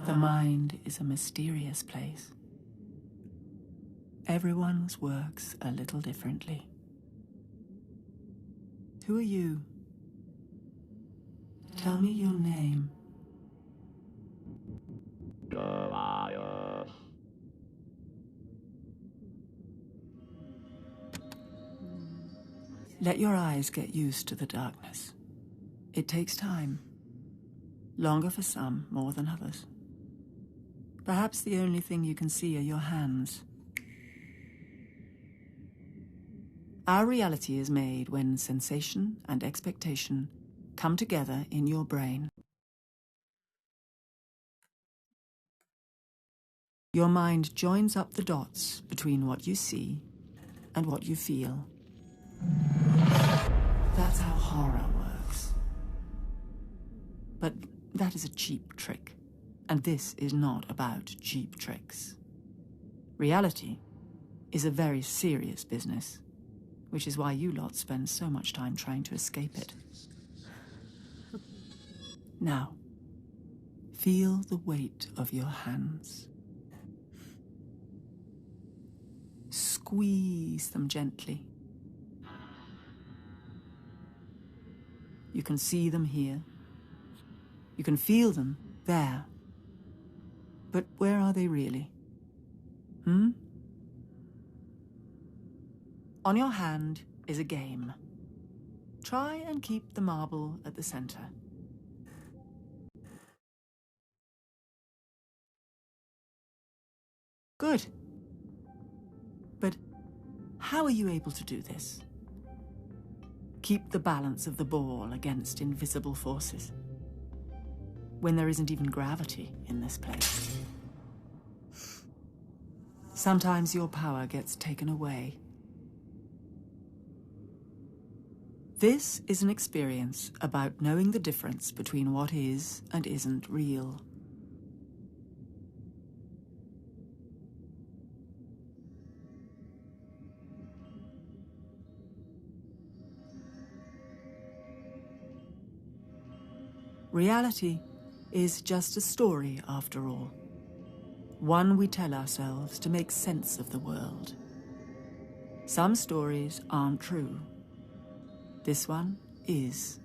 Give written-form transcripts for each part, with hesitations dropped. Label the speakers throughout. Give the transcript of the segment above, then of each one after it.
Speaker 1: The mind is a mysterious place. Everyone's works a little differently. Who are you? Tell me your name.
Speaker 2: Goliath.
Speaker 1: Let your eyes get used to the darkness. It takes time. Longer for some, more than others. Perhaps the only thing you can see are your hands. Our reality is made when sensation and expectation come together in your brain. Your mind joins up the dots between what you see and what you feel. That's how horror works. But that is a cheap trick, and this is not about cheap tricks. Reality is a very serious business, which is why you lot spend so much time trying to escape it. Now, feel the weight of your hands. Squeeze them gently. You can see them here. You can feel them there. But where are they really? On your hand is a game. Try and keep the marble at the center. Good. But how are you able to do this? Keep the balance of the ball against invisible forces, when there isn't even gravity in this place. Sometimes your power gets taken away. This is an experience about knowing the difference between what is and isn't real. Reality is just a story, after all. One we tell ourselves to make sense of the world. Some stories aren't true. This one is.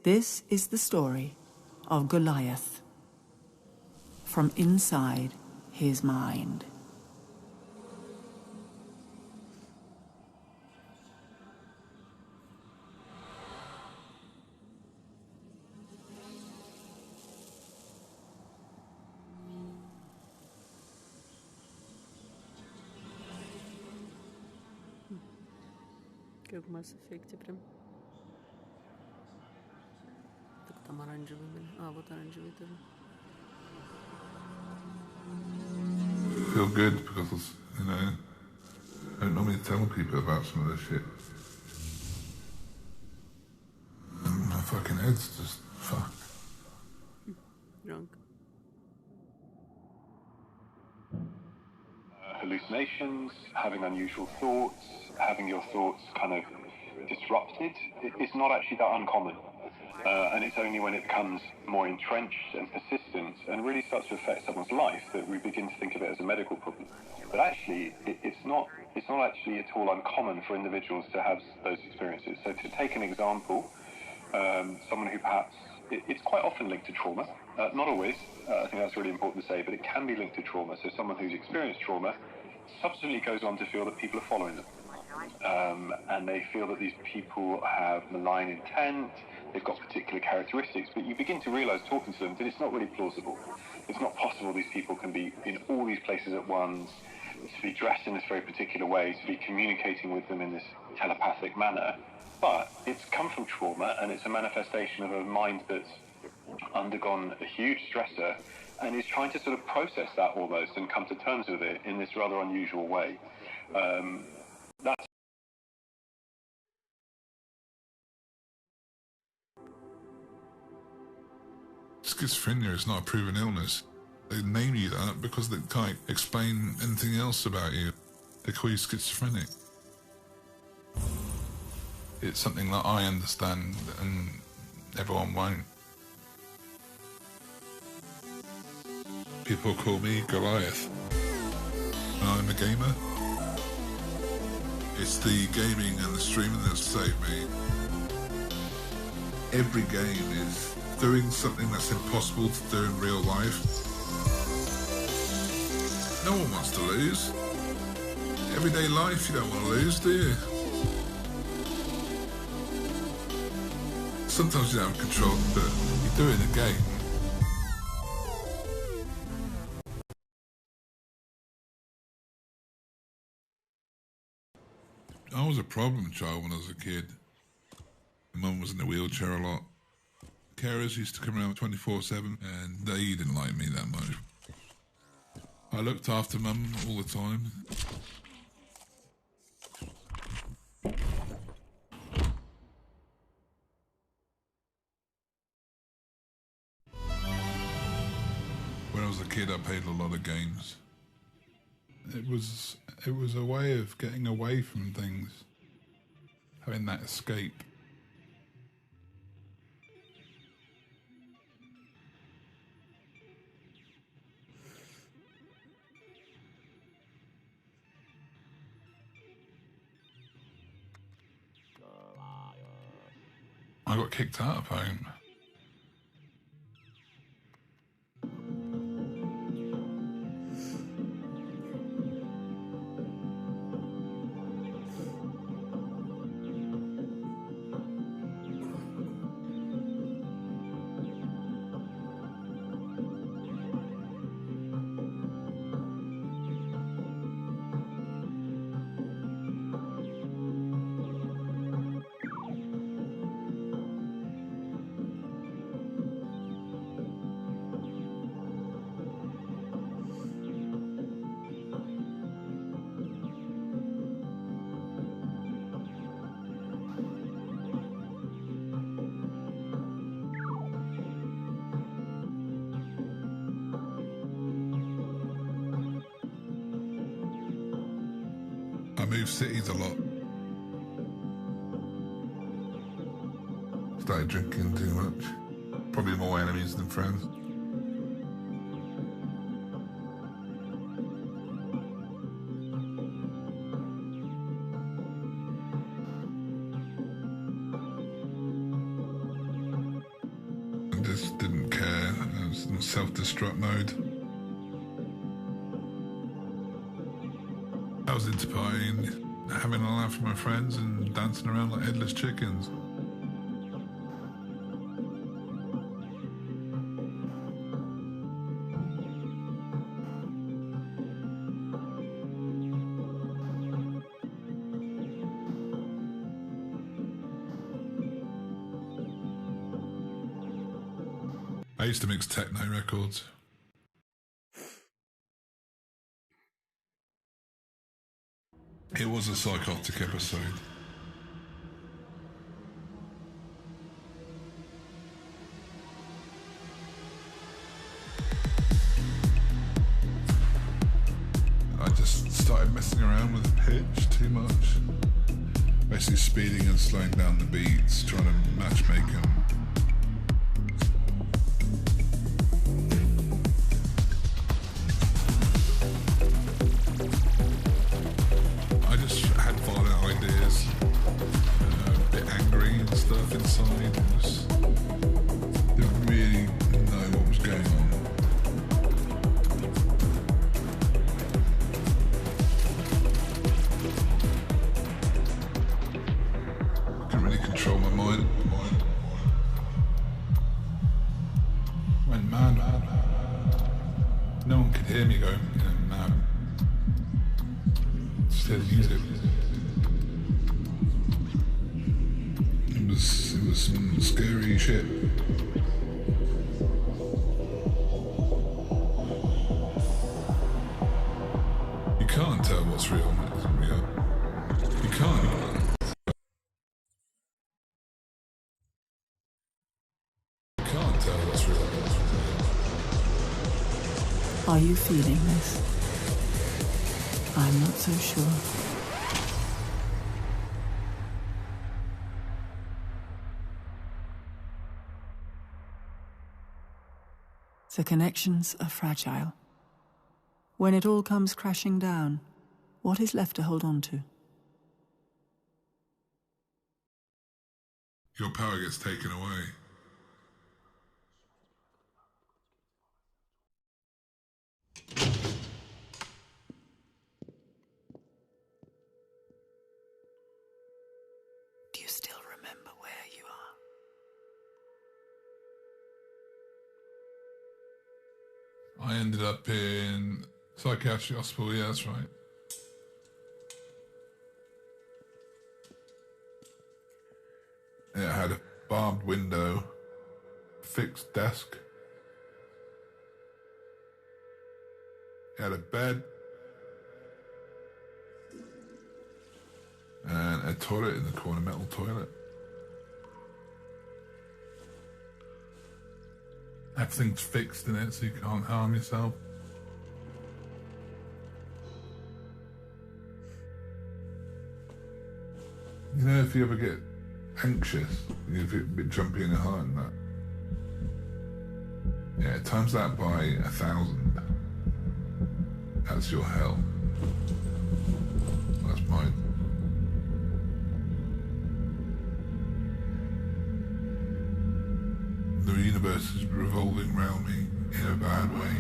Speaker 1: This is the story of Goliath. From inside his mind.
Speaker 3: Как в Mass Effect прям. Так там оранжевый были. А, вот оранжевый тоже.
Speaker 4: Feel good because, you know, I don't normally tell people about some of this shit. And my fucking head's just fucked.
Speaker 3: Drunk.
Speaker 5: Hallucinations, having unusual thoughts, having your thoughts kind of disrupted, it's not actually that uncommon. And it's only when it becomes more entrenched and persistent and really starts to affect someone's life that we begin to think of it as a medical problem. But actually, it's not actually at all uncommon for individuals to have those experiences. So to take an example, someone who perhaps, it's quite often linked to trauma. Not always, I think that's really important to say, but it can be linked to trauma. So someone who's experienced trauma subsequently goes on to feel that people are following them. And they feel that these people have malign intent, they've got particular characteristics, but you begin to realize, talking to them, that it's not really plausible. It's not possible these people can be in all these places at once, to be dressed in this very particular way, to be communicating with them in this telepathic manner. But it's come from trauma, and it's a manifestation of a mind that's undergone a huge stressor and is trying to sort of process that almost and come to terms with it in this rather unusual way. That's
Speaker 4: Schizophrenia is not a proven illness. They name you that because they can't explain anything else about you. They call you schizophrenic. It's something that I understand and everyone won't. People call me Goliath. And I'm a gamer. It's the gaming and the streaming that saved me. Every game is doing something that's impossible to do in real life. No one wants to lose. Everyday life, you don't want to lose, do you? Sometimes you don't have control, but you do it in a game. I was a problem child when I was a kid. My mum was in a wheelchair a lot. Carers used to come around 24/7 and they didn't like me that much. I looked after Mum all the time. When I was a kid I played a lot of games. It was a way of getting away from things. Having that escape. I got kicked out of home. I moved cities a lot. Started drinking too much. Probably more enemies than friends. I just didn't care. I was in self-destruct mode. I was into partying, having a laugh with my friends and dancing around like headless chickens. I used to mix techno records. It was a psychotic episode. I just started messing around with the pitch too much. Basically speeding and slowing down the beats, trying to matchmake them. Inside, didn't really know what was going on. Couldn't really control my mind. Went mad. No one could hear me going, mad. Just hear the music. It was some scary shit. You can't tell what's real and what isn't real. You can't. You can't tell what's real and what's real.
Speaker 1: Are you feeling this? I'm not so sure. The connections are fragile. When it all comes crashing down, what is left to hold on to?
Speaker 4: Your power gets taken away.
Speaker 1: Do you still remember where you are?
Speaker 4: I ended up in psychiatric hospital, yeah, that's right. It had a barbed window, fixed desk. It had a bed and a toilet in the corner, metal toilet. Everything's fixed in it so you can't harm yourself. You know, if you ever get anxious, you feel a bit jumpy in the heart and that. Yeah, times that by 1,000. That's your hell. That's mine. The universe is revolving around me in a bad way.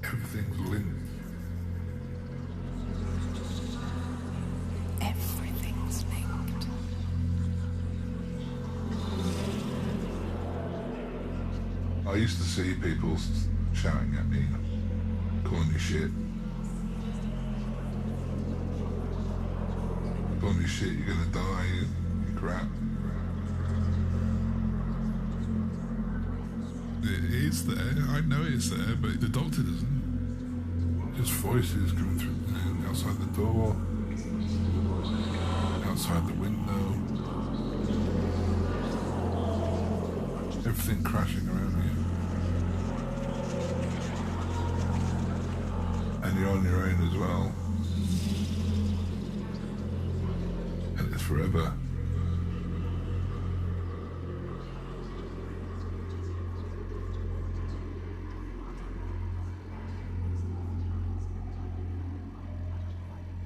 Speaker 4: Everything's linked.
Speaker 1: Everything's linked.
Speaker 4: I used to see people shouting at me, calling me shit. Calling me shit, you're gonna die, you crap. It is there, I know it's there, but the doctor doesn't. Just voices coming through, outside the door, outside the window. Everything crashing around you. And you're on your own as well. And it's forever.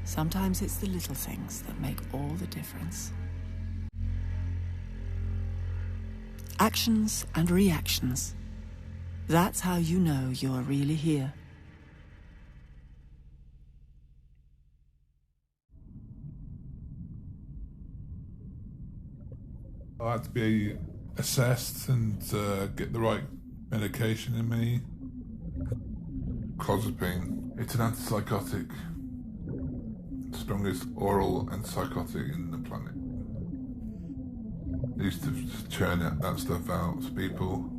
Speaker 1: Sometimes it's the little things that make all the difference. Actions and reactions. That's how you know you're really here.
Speaker 4: I had to be assessed and get the right medication in me. Clozapine. It's an antipsychotic. Strongest oral antipsychotic in the planet. They used to just churn that stuff out to people.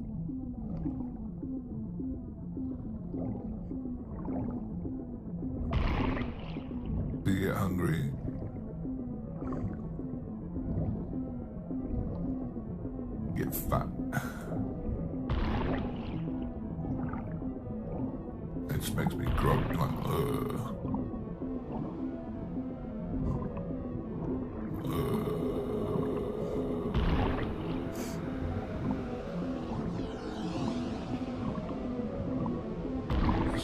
Speaker 4: You get hungry. Get fat. It just makes me grog like,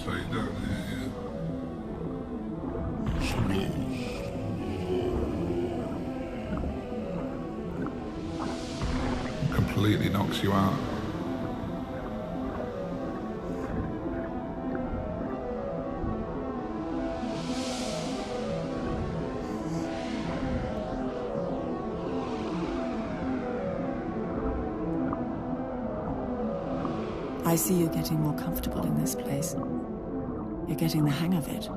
Speaker 4: So you don't, completely knocks you out.
Speaker 1: I see you're getting more comfortable in this place. You're getting the hang of it.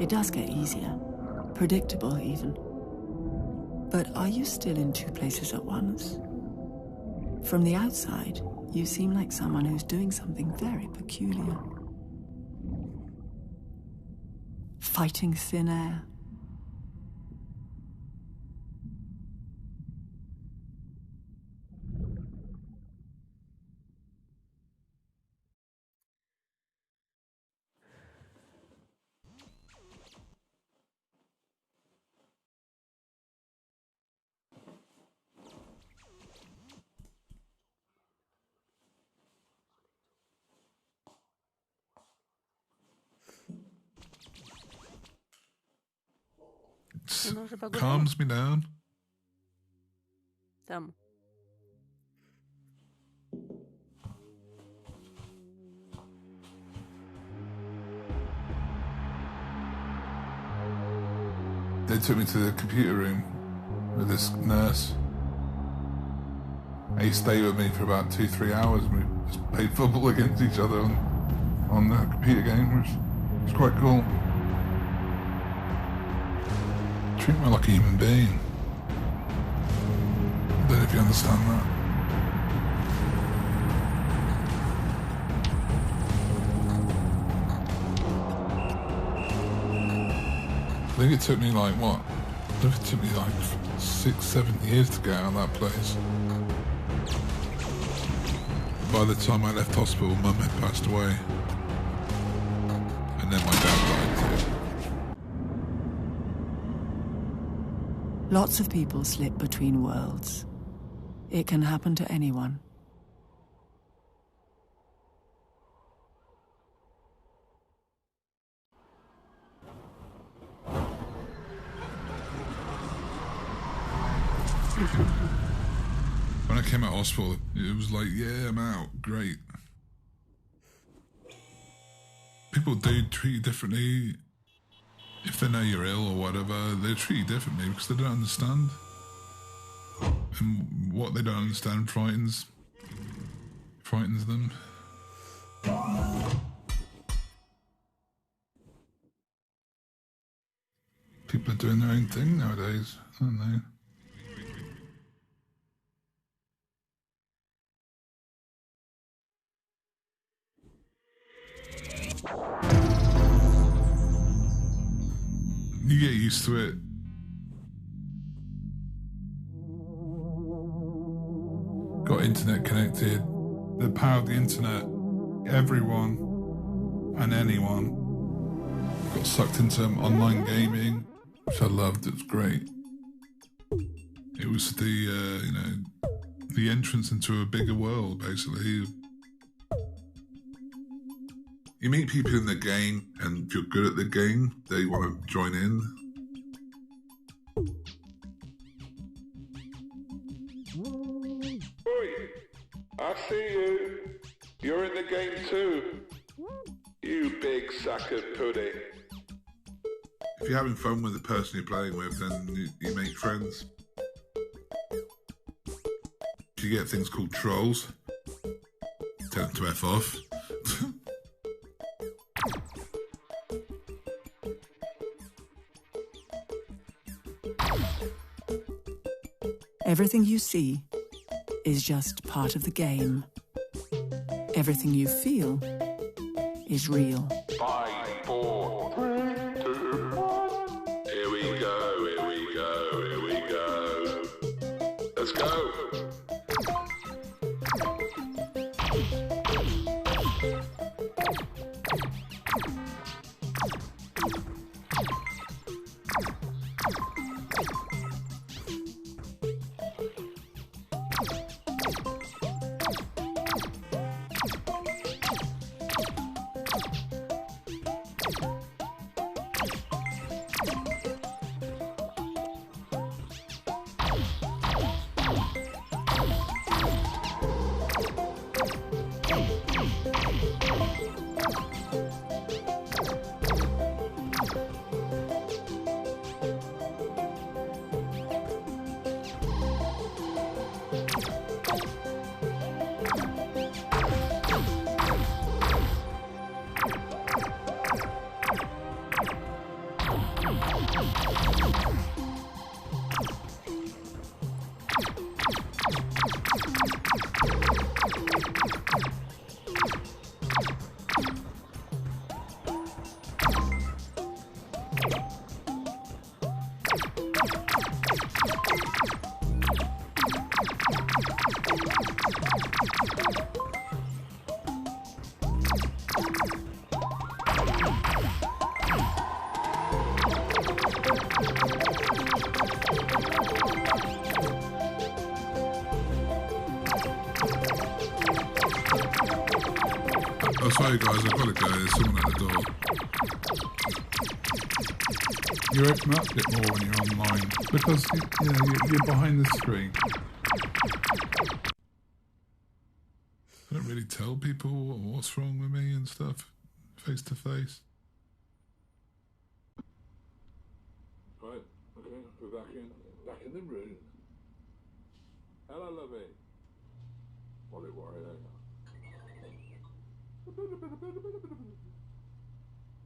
Speaker 1: It does get easier, predictable even. But are you still in two places at once? From the outside, you seem like someone who's doing something very peculiar. Fighting thin air.
Speaker 3: Ты уже погуляла?
Speaker 4: calms me down.
Speaker 3: Там.
Speaker 4: They took me to the computer room with this nurse. He stayed with me for about 2-3 hours, and we just played football against each other on the computer game, which was quite cool. Treat me like a human being. I don't know if you understand that. I think it took me like, what? I think it took me like 6-7 years to get out of that place. By the time I left hospital, Mum had passed away. And then my dad died too.
Speaker 1: Lots of people slip between worlds. It can happen to anyone.
Speaker 4: When I came out of hospital, it was like, yeah, I'm out, great. People do treat you differently. If they know you're ill or whatever, they treat you differently because they don't understand. And what they don't understand frightens them. People are doing their own thing nowadays, aren't they? You get used to it. Got internet connected. The power of the internet. Everyone and anyone got sucked into online gaming, which I loved. It was great. It was the entrance into a bigger world, basically. You meet people in the game, and if you're good at the game, they want to join in. Oi, I see you. You're in the game too. You big sack of pudding. If you're having fun with the person you're playing with, then you make friends. You get things called trolls. Tell them to F off.
Speaker 1: Everything you see is just part of the game. Everything you feel is real.
Speaker 4: 5, 4, 3, 2, 1. Here we go, here we go, here we go. Let's go. Oh, sorry guys, I've got to go. There's someone at the door. You open up a bit more when you're online because you're behind the screen. I don't really tell people what's wrong with me and stuff face to face.
Speaker 6: Right, okay, we're back in the room. Hello, lovey. What it worry,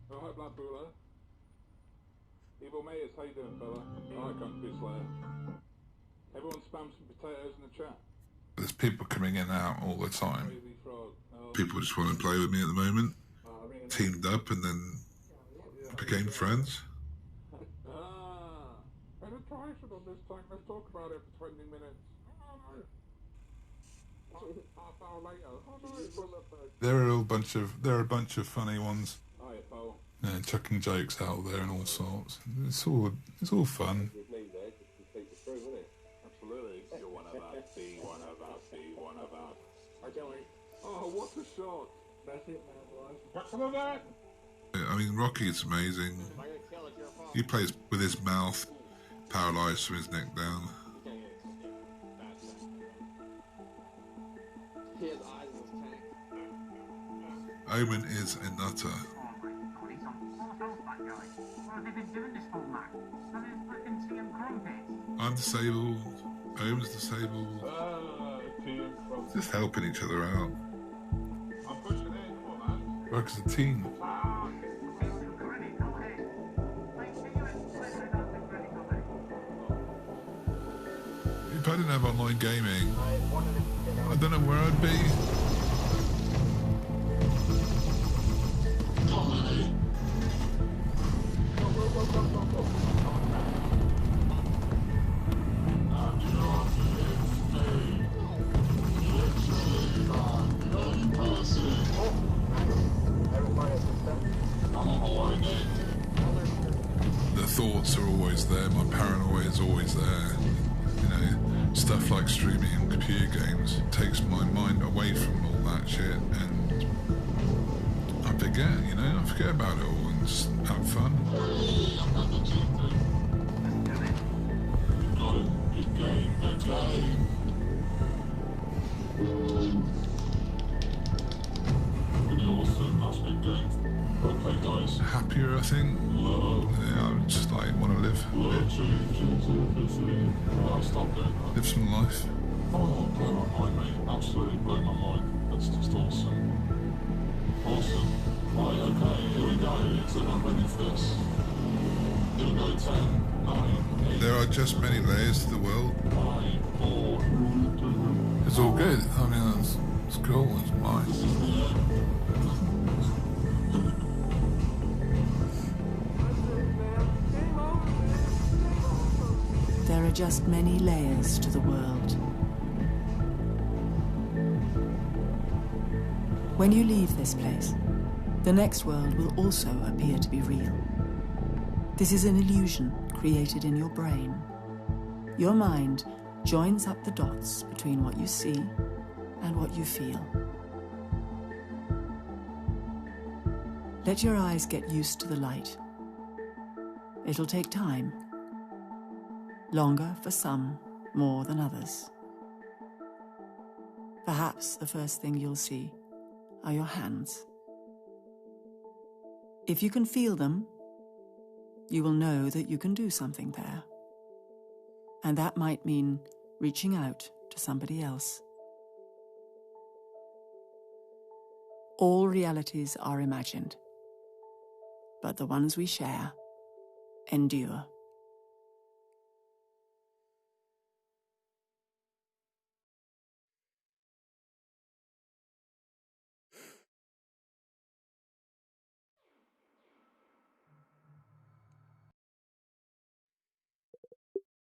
Speaker 6: Oh, hi, Black Buller. Evil Mates, how you doing, fella? I can't be Slayer. Everyone spam some potatoes in the chat.
Speaker 4: There's people coming in and out all the time.
Speaker 6: Crazy frog.
Speaker 4: People just want to play with me at the moment. Teamed up and then became friends.
Speaker 6: Penetration on this tank. Let's talk about it for 20 minutes. Half hour later.
Speaker 4: There are a bunch of funny ones.
Speaker 6: Hiya, pal.
Speaker 4: Chucking jokes out there and all sorts. It's all fun.
Speaker 6: Absolutely. You're one of us. Be one of us. Be one of us. I can't wait. Oh, what a shot! That's it, man. What's some of that?
Speaker 4: I mean, Rocky's amazing. He plays with his mouth paralysed from his neck down. Omen is a nutter. I'm disabled. Omen's disabled. Just helping each other out.
Speaker 6: I'm pushing in. Come on, man.
Speaker 4: Work as a team. If I didn't have online gaming, I don't know where I'd be. The thoughts are always there, my paranoia is always there. You know, stuff like streaming and computer games takes my mind away from all that shit and I forget about it all and just have fun. Happier, I think. Yeah, I just want to live some life.
Speaker 6: Oh, blow my mind, mate. Absolutely blow my mind. That's just awesome. Awesome. Right, okay, here we go. So I'm ready for this. Here we go, 10, 9, 8.
Speaker 4: There are just many layers to the world.
Speaker 6: 5, 4.
Speaker 4: It's all good. I mean, it's cool. It's mine.
Speaker 1: There are just many layers to the world. When you leave this place, the next world will also appear to be real. This is an illusion created in your brain. Your mind joins up the dots between what you see and what you feel. Let your eyes get used to the light. It'll take time. Longer for some, more than others. Perhaps the first thing you'll see are your hands. If you can feel them, you will know that you can do something there. And that might mean reaching out to somebody else. All realities are imagined, but the ones we share endure.